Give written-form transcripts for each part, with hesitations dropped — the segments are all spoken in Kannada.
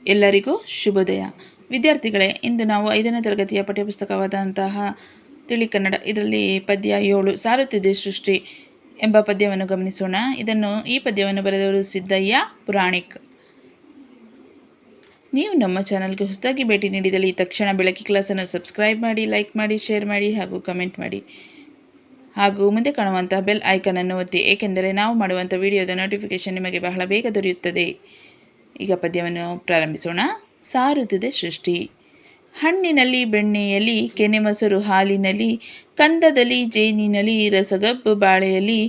ಎಲ್ಲರಿಗೂ ಶುಭೋದಯ. ವಿದ್ಯಾರ್ಥಿಗಳೇ, ಇಂದು ನಾವು 5ನೇ ತರಗತಿಯ ಪಠ್ಯಪುಸ್ತಕವಾದಂತಹ ತಿಳಿ ಕನ್ನಡ ಇದರಲ್ಲಿ ಪದ್ಯ 7 ಸಾರುತ್ತಿದೆ ಸೃಷ್ಟಿ ಎಂಬ ಪದ್ಯವನ್ನು ಗಮನಿಸೋಣ. ಈ ಪದ್ಯವನ್ನು ಬರೆದವರು ಸಿದ್ದಯ್ಯ ಪುರಾಣಿಕ್. ನೀವು ನಮ್ಮ ಚಾನಲ್ಗೆ ಹೊಸದಾಗಿ ಭೇಟಿ ನೀಡಿದಲ್ಲಿ ತಕ್ಷಣ ಬೆಳಕಿ ಕ್ಲಾಸನ್ನು ಸಬ್ಸ್ಕ್ರೈಬ್ ಮಾಡಿ, ಲೈಕ್ ಮಾಡಿ, ಶೇರ್ ಮಾಡಿ ಹಾಗೂ ಕಮೆಂಟ್ ಮಾಡಿ. ಹಾಗೂ ಮುಂದೆ ಕಾಣುವಂತಹ ಬೆಲ್ ಐಕನನ್ನು ಒತ್ತಿ, ಏಕೆಂದರೆ ನಾವು ಮಾಡುವಂಥ ವಿಡಿಯೋದ ನೋಟಿಫಿಕೇಷನ್ ನಿಮಗೆ ಬಹಳ ಬೇಗ ದೊರೆಯುತ್ತದೆ. ಈಗ ಪದ್ಯವನ್ನು ಪ್ರಾರಂಭಿಸೋಣ. ಸಾರುತ್ತಿದೆ ಸೃಷ್ಟಿ. ಹಣ್ಣಿನಲ್ಲಿ, ಬೆಣ್ಣೆಯಲ್ಲಿ, ಕೆನೆ ಮೊಸರು ಹಾಲಿನಲ್ಲಿ, ಕಂದದಲ್ಲಿ, ಜೇನಿನಲ್ಲಿ, ರಸಗಬ್ಬು ಬಾಳೆಯಲ್ಲಿ,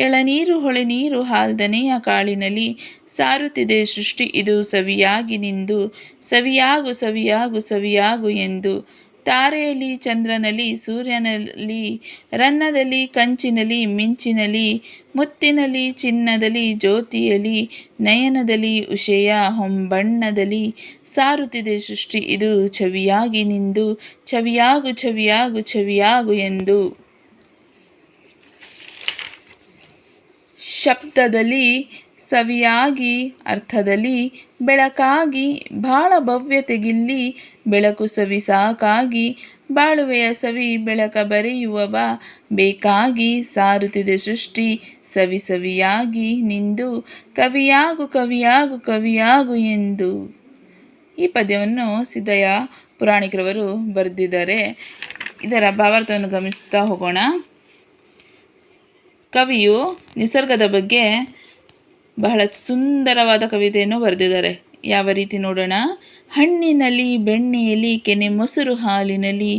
ಎಳನೀರು ಹೊಳೆನೀರು ಹಾಲ್ದನೆಯ ಕಾಳಿನಲ್ಲಿ, ಸಾರುತ್ತಿದೆ ಸೃಷ್ಟಿ ಇದು ಸವಿಯಾಗಿ ನಿಂದು, ಸವಿಯಾಗು ಸವಿಯಾಗು ಸವಿಯಾಗು ಎಂದು. ತಾರೆಯಲ್ಲಿ, ಚಂದ್ರನಲ್ಲಿ, ಸೂರ್ಯನಲ್ಲಿ, ರನ್ನದಲ್ಲಿ, ಕಂಚಿನಲ್ಲಿ, ಮಿಂಚಿನಲ್ಲಿ, ಮುತ್ತಿನಲ್ಲಿ, ಚಿನ್ನದಲ್ಲಿ, ಜ್ಯೋತಿಯಲ್ಲಿ, ನಯನದಲ್ಲಿ, ಉಷೆಯ ಹೊಂಬಣ್ಣದಲ್ಲಿ, ಸಾರುತ್ತಿದೆ ಸೃಷ್ಟಿ ಇದು ಛವಿಯಾಗಿ ನಿಂದು, ಛವಿಯಾಗು ಛವಿಯಾಗು ಛವಿಯಾಗು ಎಂದು. ಶಬ್ದದಲ್ಲಿ ಸವಿಯಾಗಿ, ಅರ್ಥದಲ್ಲಿ ಬೆಳಕಾಗಿ, ಬಾಳ ಭವ್ಯತೆಗಿಲ್ಲಿ ಬೆಳಕು ಸವಿ ಸಾಕಾಗಿ, ಬಾಳುವೆಯ ಸವಿ ಬೆಳಕ ಬರೆಯುವವ ಬೇಕಾಗಿ, ಸಾರುತ್ತಿದೆ ಸೃಷ್ಟಿ ಸವಿ ಸವಿಯಾಗಿ ನಿಂದು, ಕವಿಯಾಗು ಕವಿಯಾಗು ಕವಿಯಾಗು ಎಂದು. ಈ ಪದ್ಯವನ್ನು ಸಿದ್ದಯ್ಯ ಪುರಾಣಿಕರವರು ಬರೆದಿದ್ದಾರೆ. ಇದರ ಭಾವಾರ್ಥವನ್ನು ಗಮನಿಸ್ತಾ ಹೋಗೋಣ. ಕವಿಯು ನಿಸರ್ಗದ ಬಗ್ಗೆ ಬಹಳ ಸುಂದರವಾದ ಕವಿತೆಯನ್ನು ಬರೆದಿದ್ದಾರೆ. ಯಾವ ರೀತಿ ನೋಡೋಣ. ಹಣ್ಣಿನಲ್ಲಿ, ಬೆಣ್ಣೆಯಲ್ಲಿ, ಕೆನೆ ಮೊಸರು ಹಾಲಿನಲ್ಲಿ,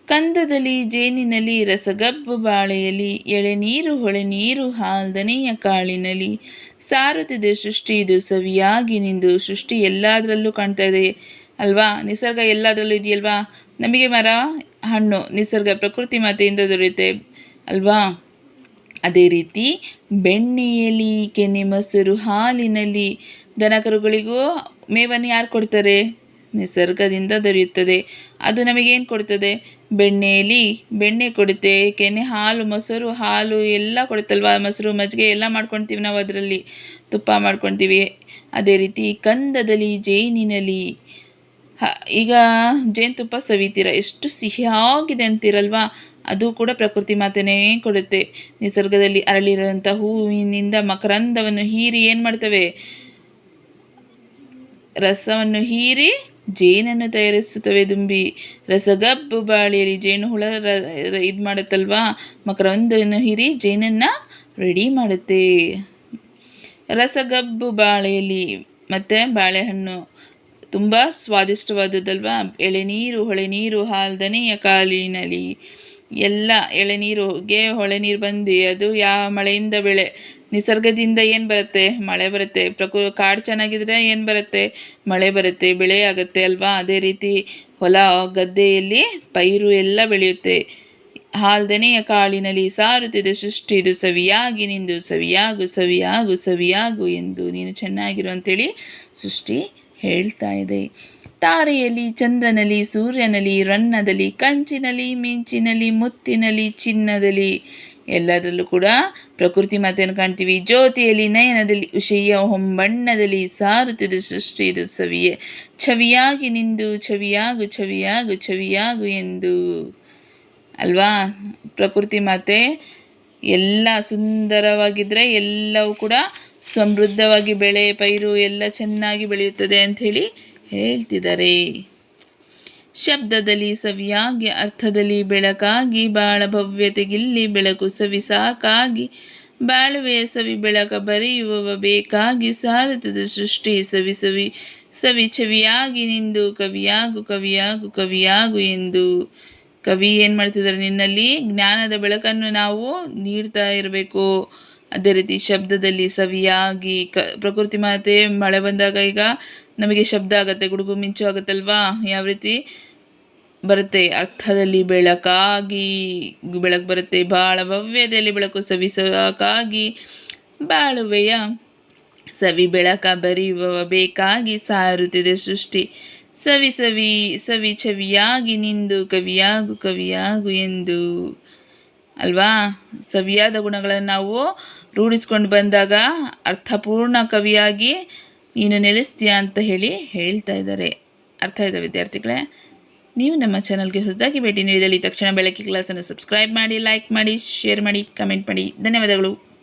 ಕಂದದಲ್ಲಿ, ಜೇನಿನಲ್ಲಿ, ರಸಗಬ್ಬು ಬಾಳೆಯಲ್ಲಿ, ಎಳೆನೀರು ಹೊಳೆನೀರು ಹಾಲ್ದನೆಯ ಕಾಳಿನಲ್ಲಿ, ಸಾರುತ್ತಿದೆ ಸೃಷ್ಟಿ ಇದು ಸವಿಯಾಗಿ ನಿಂದು. ಸೃಷ್ಟಿ ಎಲ್ಲದರಲ್ಲೂ ಕಾಣ್ತಾ ಇದೆ ಅಲ್ವಾ? ನಿಸರ್ಗ ಎಲ್ಲದರಲ್ಲೂ ಇದೆಯಲ್ವಾ? ನಮಗೆ ಮರ, ಹಣ್ಣು, ನಿಸರ್ಗ ಪ್ರಕೃತಿ ಮಾತೆಯಿಂದ ದೊರೆಯುತ್ತೆ ಅಲ್ವಾ? ಅದೇ ರೀತಿ ಬೆಣ್ಣೆಯಲ್ಲಿ, ಕೆನೆ ಮೊಸರು ಹಾಲಿನಲ್ಲಿ, ದನಕರುಗಳಿಗೂ ಮೇವನ್ನು ಯಾರು ಕೊಡ್ತಾರೆ? ನಿಸರ್ಗದಿಂದ ದೊರೆಯುತ್ತದೆ. ಅದು ನಮಗೇನು ಕೊಡ್ತದೆ? ಬೆಣ್ಣೆಯಲ್ಲಿ ಬೆಣ್ಣೆ ಕೊಡುತ್ತೆ, ಕೆನೆ ಹಾಲು, ಮೊಸರು ಹಾಲು ಎಲ್ಲ ಕೊಡುತ್ತಲ್ವ. ಮೊಸರು ಮಜ್ಜಿಗೆ ಎಲ್ಲ ಮಾಡ್ಕೊಳ್ತೀವಿ ನಾವು, ಅದರಲ್ಲಿ ತುಪ್ಪ ಮಾಡ್ಕೊಳ್ತೀವಿ. ಅದೇ ರೀತಿ ಕಂದದಲ್ಲಿ, ಜೇನಿನಲ್ಲಿ, ಈಗ ಜೇನುತುಪ್ಪ ಸವಿತೀರ, ಎಷ್ಟು ಸಿಹಿಯಾಗಿದೆ ಅಂತೀರಲ್ವಾ? ಅದು ಕೂಡ ಪ್ರಕೃತಿ ಮಾತೆನೇ ಕೊಡುತ್ತೆ. ನಿಸರ್ಗದಲ್ಲಿ ಅರಳಿರುವಂಥ ಹೂವಿನಿಂದ ಮಕರಂದವನ್ನು ಹೀರಿ ಏನು ಮಾಡ್ತವೆ? ರಸವನ್ನು ಹೀರಿ ಜೇನನ್ನು ತಯಾರಿಸುತ್ತವೆ ದುಂಬಿ. ರಸಗಬ್ಬು ಬಾಳೆಯಲ್ಲಿ ಜೇನು ಹುಳ ಇದು ಮಾಡುತ್ತಲ್ವಾ? ಮಕರಂದವನ್ನು ಹೀರಿ ಜೇನನ್ನು ರೆಡಿ ಮಾಡುತ್ತೆ. ರಸಗಬ್ಬು ಬಾಳೆಯಲ್ಲಿ ಮತ್ತು ಬಾಳೆಹಣ್ಣು ತುಂಬ ಸ್ವಾದಿಷ್ಟವಾದದ್ದಲ್ವಾ? ಎಳೆನೀರು ಹೊಳೆನೀರು ಹಾಲ್ದನೆಯ ಕಾಲಿನಲ್ಲಿ, ಎಲ್ಲ ಎಳೆನೀರುಗೆ ಹೊಳೆ ನೀರು ಬಂದು ಅದು ಯಾವ ಮಳೆಯಿಂದ ಬೆಳೆ, ನಿಸರ್ಗದಿಂದ ಏನು ಬರುತ್ತೆ? ಮಳೆ ಬರುತ್ತೆ. ಕಾಡು ಚೆನ್ನಾಗಿದ್ರೆ ಏನು ಬರುತ್ತೆ? ಮಳೆ ಬರುತ್ತೆ, ಬೆಳೆ ಆಗುತ್ತೆ ಅಲ್ವಾ? ಅದೇ ರೀತಿ ಹೊಲ ಗದ್ದೆಯಲ್ಲಿ ಪೈರು ಎಲ್ಲ ಬೆಳೆಯುತ್ತೆ. ಹಾಲ್ದನೆಯ ಕಾಳಿನಲ್ಲಿ ಸಾರುತ್ತಿದೆ ಸೃಷ್ಟಿ ಇದು ಸವಿಯಾಗಿ ನಿಂದು, ಸವಿಯಾಗು ಸವಿಯಾಗು ಸವಿಯಾಗು ಎಂದು. ನೀನು ಚೆನ್ನಾಗಿರು ಅಂತೇಳಿ ಸೃಷ್ಟಿ ಹೇಳ್ತಾ ಇದೆ. ತಾರೆಯಲ್ಲಿ, ಚಂದ್ರನಲ್ಲಿ, ಸೂರ್ಯನಲ್ಲಿ, ರನ್ನದಲ್ಲಿ, ಕಂಚಿನಲ್ಲಿ, ಮಿಂಚಿನಲ್ಲಿ, ಮುತ್ತಿನಲ್ಲಿ, ಚಿನ್ನದಲ್ಲಿ ಎಲ್ಲದರಲ್ಲೂ ಕೂಡ ಪ್ರಕೃತಿ ಮಾತೆಯನ್ನು ಕಾಣ್ತೀವಿ. ಜ್ಯೋತಿಯಲ್ಲಿ, ನಯನದಲ್ಲಿ, ಉಷೆಯ ಹೊಂಬಣ್ಣದಲ್ಲಿ, ಸಾರುತ್ತಿದೆ ಸೃಷ್ಟಿ ಇದು ಛವಿಯಾಗಿ ನಿಂದು, ಛವಿಯಾಗು ಛವಿಯಾಗು ಛವಿಯಾಗು ಎಂದು ಅಲ್ವಾ? ಪ್ರಕೃತಿ ಮಾತೆ ಎಲ್ಲ ಸುಂದರವಾಗಿದ್ದರೆ ಎಲ್ಲವೂ ಕೂಡ ಸಮೃದ್ಧವಾಗಿ ಬೆಳೆ ಪೈರು ಎಲ್ಲ ಚೆನ್ನಾಗಿ ಬೆಳೆಯುತ್ತದೆ ಅಂಥೇಳಿ ಹೇಳ್ತಿದ್ದಾರೆ. ಶಬ್ದದಲ್ಲಿ ಸವಿಯಾಗಿ, ಅರ್ಥದಲ್ಲಿ ಬೆಳಕಾಗಿ, ಬಾಳ ಭವ್ಯತೆಗಿಲ್ಲಿ ಬೆಳಕು ಸವಿ ಸಾಕಾಗಿ, ಬಾಳುವೆಯ ಸವಿ ಬೆಳಕ ಬರೆಯುವವ ಬೇಕಾಗಿ, ಸಾರುತ್ತದೆ ಸೃಷ್ಟಿ ಸವಿ ಸವಿ ಸವಿ ಛವಿಯಾಗಿ ನಿಂದು, ಕವಿಯಾಗು ಕವಿಯಾಗು ಕವಿಯಾಗು ಎಂದು. ಕವಿ ಏನು ಮಾಡ್ತಿದ್ದಾರೆ? ನಿನ್ನಲ್ಲಿ ಜ್ಞಾನದ ಬೆಳಕನ್ನು ನಾವು ನೀಡ್ತಾ ಇರಬೇಕು. ಅದೇ ರೀತಿ ಶಬ್ದದಲ್ಲಿ ಸವಿಯಾಗಿ, ಪ್ರಕೃತಿ ಮಾತೆ ಮಳೆ ಬಂದಾಗ ಈಗ ನಮಗೆ ಶಬ್ದ ಆಗುತ್ತೆ, ಗುಡುಗು ಮಿಂಚು ಆಗುತ್ತಲ್ವಾ? ಯಾವ ರೀತಿ ಬರುತ್ತೆ? ಅರ್ಥದಲ್ಲಿ ಬೆಳಕಾಗಿ ಬೆಳಕು ಬರುತ್ತೆ, ಬಾಳ ಭವ್ಯತೆಯಲ್ಲಿ ಬೆಳಕು ಸವಿ ಸಾಕಾಗಿ, ಬಾಳುವೆಯ ಸವಿ ಬೆಳಕ ಬರೆಯುವ ಬೇಕಾಗಿ, ಸಾರುತ್ತಿದೆ ಸೃಷ್ಟಿ ಸವಿ ಸವಿ ಸವಿ ಛವಿಯಾಗಿ ನಿಂದು, ಕವಿಯಾಗು ಕವಿಯಾಗು ಎಂದು ಅಲ್ವಾ? ಸವಿಯಾದ ಗುಣಗಳನ್ನು ನಾವು ರೂಢಿಸ್ಕೊಂಡು ಬಂದಾಗ ಅರ್ಥಪೂರ್ಣ ಕವಿಯಾಗಿ ನೀನು ನೆಲೆಸ್ತೀಯಾ ಅಂತ ಹೇಳ್ತಾ ಇದ್ದಾರೆ. ಅರ್ಥ ಆಯ್ತಾ ವಿದ್ಯಾರ್ಥಿಗಳೇ? ನೀವು ನಮ್ಮ ಚಾನಲ್ಗೆ ಹೊಸದಾಗಿ ಭೇಟಿ ನೀಡಿದಲ್ಲಿ ತಕ್ಷಣ ಬೆಳಕಿ ಕ್ಲಾಸನ್ನು ಸಬ್ಸ್ಕ್ರೈಬ್ ಮಾಡಿ, ಲೈಕ್ ಮಾಡಿ, ಶೇರ್ ಮಾಡಿ, ಕಮೆಂಟ್ ಮಾಡಿ. ಧನ್ಯವಾದಗಳು.